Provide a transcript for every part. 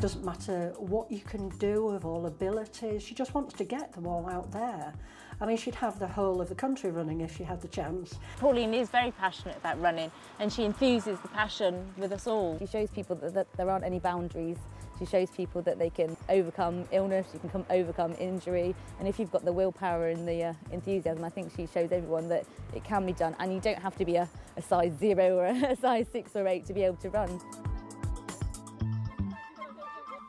Doesn't matter what you can do of all abilities, she just wants to get them all out there. I mean, she'd have the whole of the country running if she had the chance. Pauline is very passionate about running, and she enthuses the passion with us all. She shows people that there aren't any boundaries. She shows people that they can overcome illness, you can overcome injury, and if you've got the willpower and the enthusiasm, I think she shows everyone that it can be done, and you don't have to be a size 0 or a size 6 or 8 to be able to run.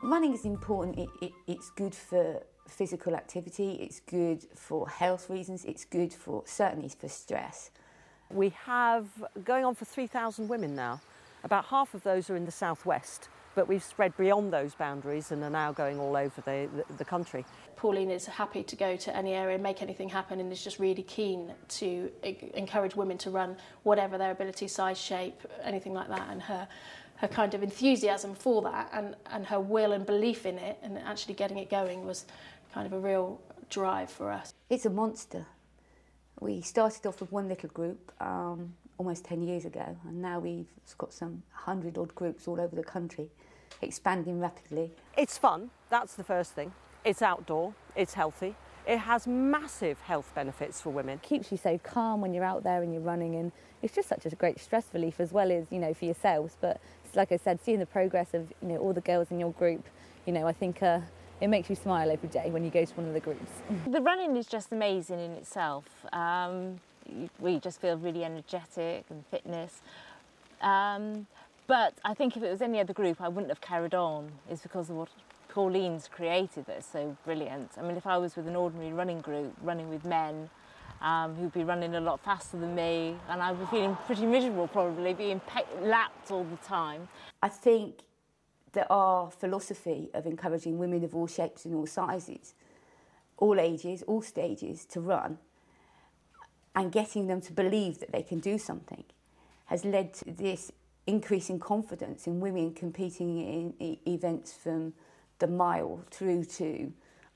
Running is important. It's good for physical activity, it's good for health reasons, it's good for, certainly for stress. We have going on for 3,000 women now. About half of those are in the southwest, but we've spread beyond those boundaries and are now going all over the country. Pauline is happy to go to any area and make anything happen, and is just really keen to encourage women to run, whatever their ability, size, shape, anything like that, and her kind of enthusiasm for that and her will and belief in it and actually getting it going was kind of a real drive for us. It's a monster. We started off with one little group almost 10 years ago, and now we've got some 100 odd groups all over the country, expanding rapidly. It's fun, that's the first thing. It's outdoor, it's healthy. It has massive health benefits for women. It keeps you so calm when you're out there and you're running, and it's just such a great stress relief as well as, you know, for yourselves. But like I said, seeing the progress of, you know, all the girls in your group, you know, I think it makes you smile every day when you go to one of the groups. The running is just amazing in itself. We just feel really energetic and fitness. But I think if it was any other group, I wouldn't have carried on. It's because of what Pauline's created that's so brilliant. I mean, if I was with an ordinary running group, running with men who'd be running a lot faster than me, and I'd be feeling pretty miserable probably, being lapped all the time. I think that our philosophy of encouraging women of all shapes and all sizes, all ages, all stages to run, and getting them to believe that they can do something, has led to this increase in confidence in women competing in events from the mile through to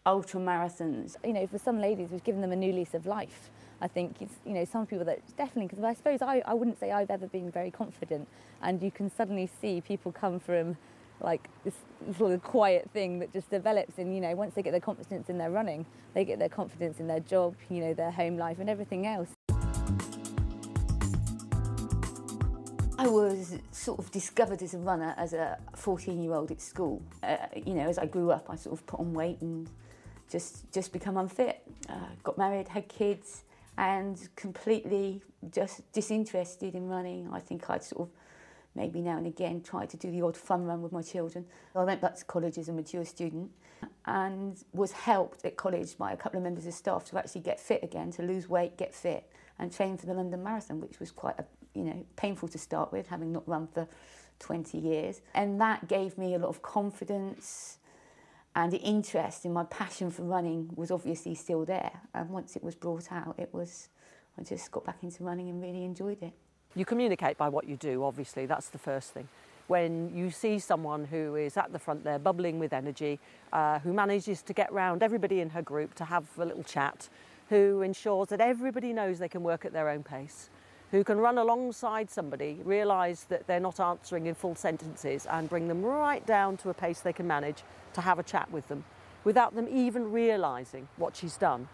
ultra marathons. You know, for some ladies, we've given them a new lease of life. I think it's, you know, some people that definitely, because I suppose I wouldn't say I've ever been very confident, and you can suddenly see people come from like this sort of quiet thing that just develops, and, you know, once they get their confidence in their running, they get their confidence in their job, you know, their home life and everything else. I was sort of discovered as a runner as a 14-year-old at school. You know, as I grew up, I sort of put on weight and just become unfit. Got married, had kids, and completely just disinterested in running. I think I'd sort of maybe now and again try to do the odd fun run with my children. I went back to college as a mature student and was helped at college by a couple of members of staff to actually get fit again, to lose weight, get fit, and train for the London Marathon, which was quite painful to start with, having not run for 20 years. And that gave me a lot of confidence, and the interest in my passion for running was obviously still there. And once it was brought out, I just got back into running and really enjoyed it. You communicate by what you do, obviously, that's the first thing. When you see someone who is at the front there, bubbling with energy, who manages to get round everybody in her group to have a little chat, who ensures that everybody knows they can work at their own pace, who can run alongside somebody, realise that they're not answering in full sentences and bring them right down to a pace they can manage to have a chat with them, without them even realising what she's done.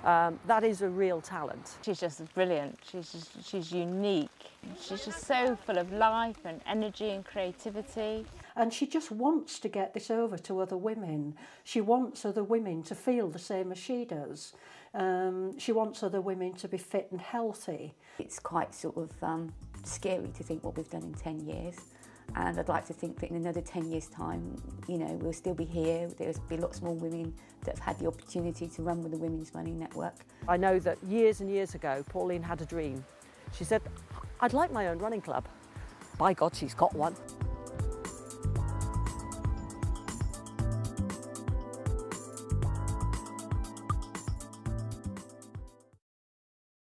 That is a real talent. She's just brilliant. She's unique. She's just so full of life and energy and creativity. And she just wants to get this over to other women. She wants other women to feel the same as she does. She wants other women to be fit and healthy. It's quite sort of scary to think what we've done in 10 years. And I'd like to think that in another 10 years' time, you know, we'll still be here. There'll be lots more women that have had the opportunity to run with the Women's Running Network. I know that years and years ago, Pauline had a dream. She said, I'd like my own running club. By God, she's got one.